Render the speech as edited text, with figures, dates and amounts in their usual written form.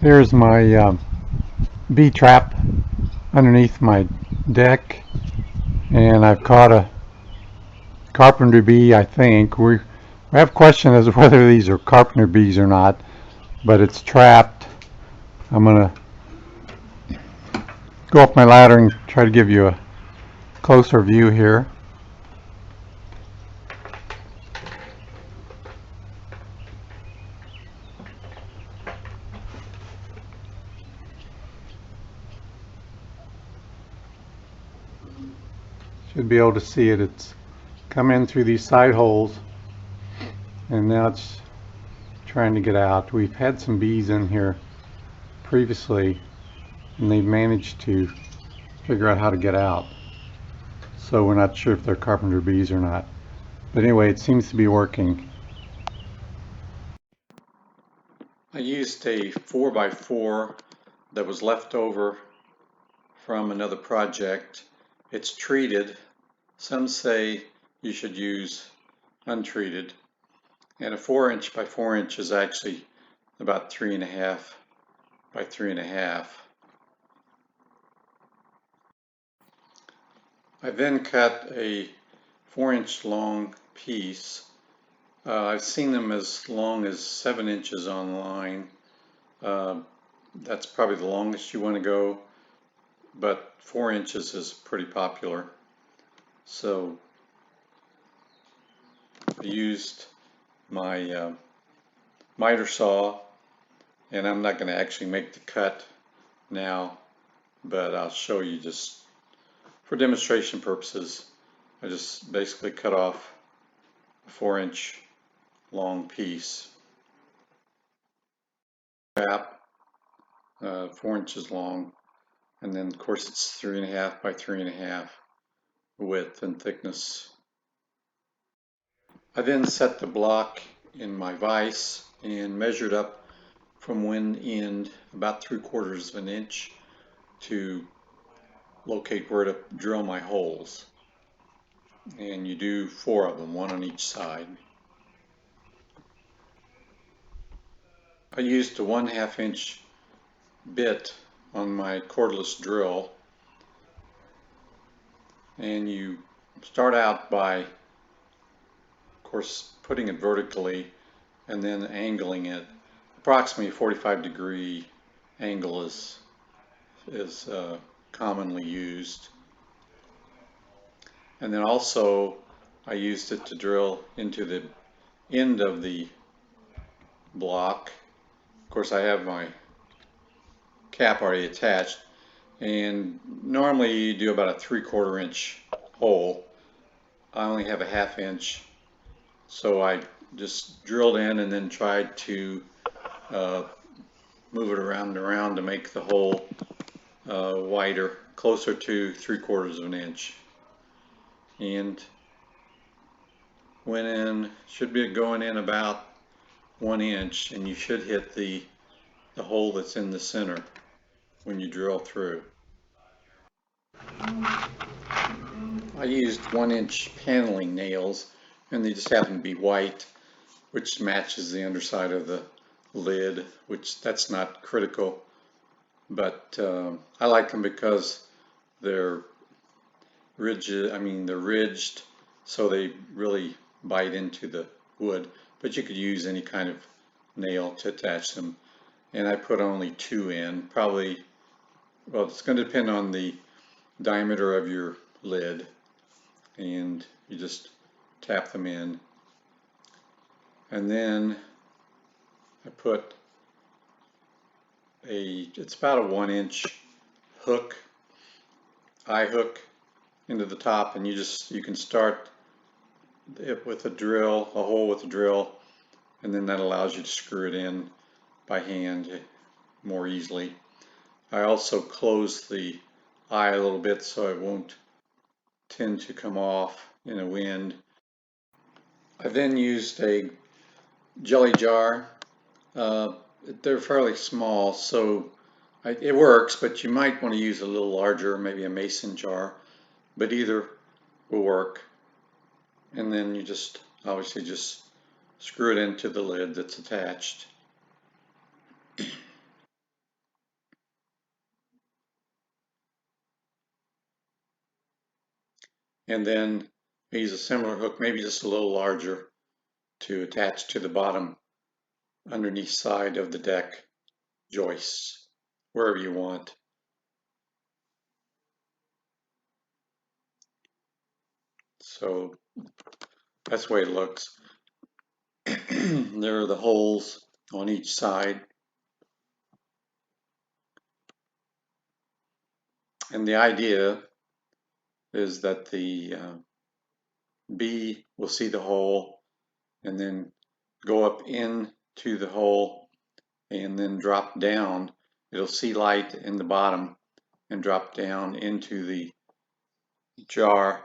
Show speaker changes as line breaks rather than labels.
There's my bee trap underneath my deck, and I've caught a carpenter bee, I think. We have questions as to whether these are carpenter bees or not, but it's trapped. I'm going to go up my ladder and try to give you a closer view here. Should be able to see it. It's come in through these side holes, and now it's trying to get out. We've had some bees in here previously, and they've managed to figure out how to get out. So we're not sure if they're carpenter bees or not. But anyway, it seems to be working. I used a 4x4 that was left over from another project. It's treated. Some say you should use untreated. And a 4" by 4" is actually about 3.5 by 3.5. I then cut a 4" long piece. I've seen them as long as 7 inches online. That's probably the longest you want to go, but 4" is pretty popular. So I used my miter saw, and I'm not going to actually make the cut now, but I'll show you just for demonstration purposes. I just basically cut off a 4" long piece. Trap, 4 inches long, and then of course it's 3.5 by 3.5 width and thickness. I then set the block in my vise and measured up from one end about 3/4 of an inch to locate where to drill my holes. And you do 4 of them, one on each side. I used a 1/2 inch bit on my cordless drill, and you start out by, of course, putting it vertically and then angling it. Approximately a 45-degree angle is commonly used. And then also I used it to drill into the end of the block. Of course, I have my cap already attached, and normally you do about a 3/4 inch hole. I only have a 1/2 inch, so I just drilled in and then tried to move it around and around to make the hole wider, closer to 3/4 of an inch. And went in, should be going in about 1 inch, and you should hit the hole that's in the center when you drill through. I used 1 inch paneling nails, and they just happen to be white, which matches the underside of the lid, which that's not critical, but I like them because they're rigid. They're ridged, so they really bite into the wood, but you could use any kind of nail to attach them. And I put only 2 in, probably, well, it's going to depend on the diameter of your lid, and you just tap them in. And then I put it's about a 1 inch hook, eye hook, into the top, and you can start it with a drill, a hole with a drill, and then that allows you to screw it in by hand more easily. I also close the eye a little bit so it won't tend to come off in a wind. I then used a jelly jar. They're fairly small, so it works, but you might want to use a little larger, maybe a mason jar, but either will work. And then you just obviously just screw it into the lid that's attached. and then I use a similar hook, maybe just a little larger, to attach to the bottom underneath side of the deck joists, wherever you want. So that's the way it looks. There are the holes on each side. And the idea is that the bee will see the hole and then go up into the hole and then drop down. It'll see light in the bottom and drop down into the jar